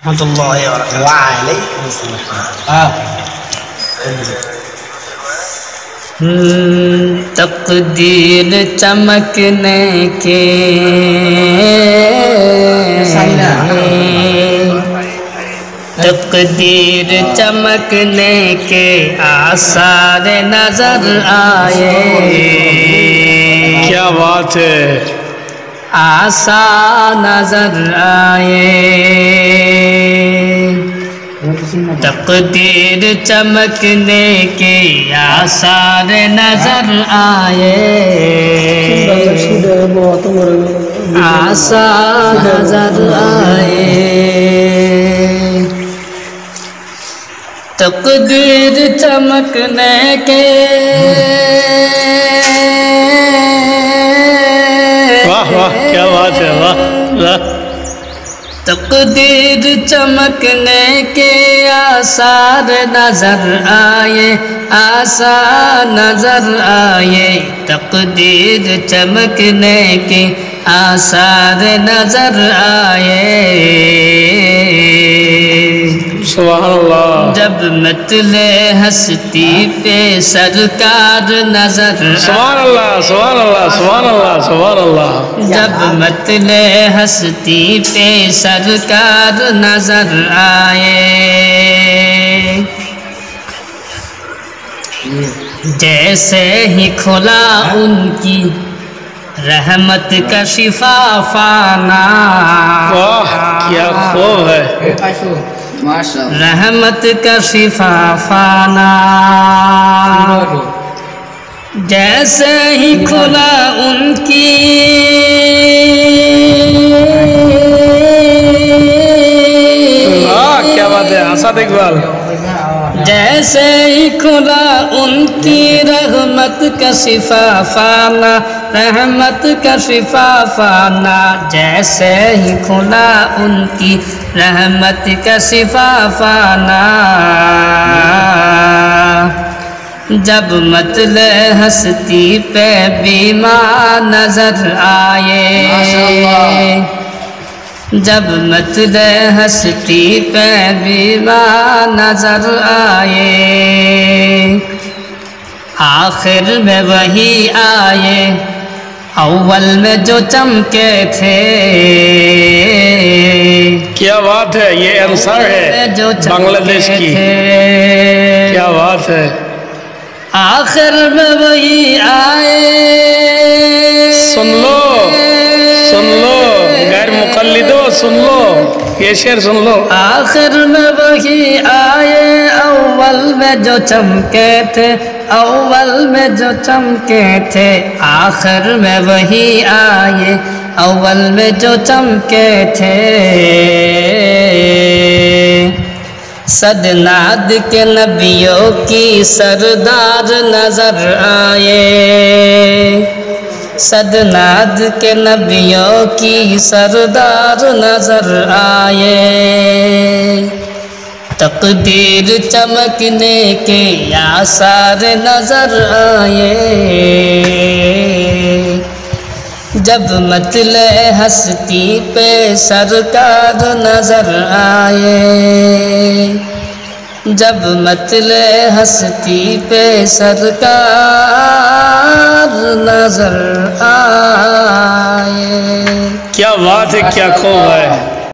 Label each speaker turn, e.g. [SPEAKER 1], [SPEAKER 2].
[SPEAKER 1] वालेकुम
[SPEAKER 2] तकदीर चमकने के तकदीर चमकने के आसार नजर आए।
[SPEAKER 3] क्या बात है।
[SPEAKER 2] आसार नजर आए। तकदीर चमकने के आसार नजर आए। आसार नजर आए। तकदीर चमकने के
[SPEAKER 3] वाह वाह क्या बात है। वाह वाह।
[SPEAKER 2] तकदीर चमकने के आसार नजर आए। आसार नजर आए। तकदीर चमकने के आसार नजर आए।
[SPEAKER 3] सुभान अल्लाह।
[SPEAKER 2] जब मतले हस्ती पे सरकार नजर
[SPEAKER 3] सुभान अल्लाह सुभान अल्लाह सुभान अल्लाह सुभान अल्लाह।
[SPEAKER 2] जब मतले हस्ती पे सरकार नजर आए। जैसे ही खुला उनकी रहमत का शिफाफाना।
[SPEAKER 3] वाह क्या खूब है।
[SPEAKER 2] रहमत का शिफाफाना। जैसे ही खुला उनकी
[SPEAKER 3] क्या बात है आसाद इकबाल।
[SPEAKER 2] जैसे ही खुला उनकी रहमत का शिफाफाना। रहमत का शिफाफाना। जैसे ही खुला उनकी रहमत का शिफाफाना। जब मतले हस्ती पे बीमार नजर आए। जब मतले हस्ती पे बीमार नजर आए। आखिर में वही आए अव्वल में जो चमके थे।
[SPEAKER 3] क्या बात है। ये अंसार है बांग्लादेश की। क्या बात है।
[SPEAKER 2] आखिर में वही आए।
[SPEAKER 3] सुन लो गैर मुकल्लिदो सुन लो ये शेर सुन लो।
[SPEAKER 2] आखिर में वही आए अव्वल में जो चमके थे। अव्वल में जो चमके थे। आखिर में वही आए अव्वल में जो चमके थे। सदनाद के नबियों की सरदार नजर आए। सदनाद के नबियों की सरदार नजर आए। तकदीर चमकने के आसार नजर आए। जब मतले हस्ती पे सरकार नजर आए। जब मतले हस्ती पे सरकार नजर आए।
[SPEAKER 3] क्या बात है क्या खूब है।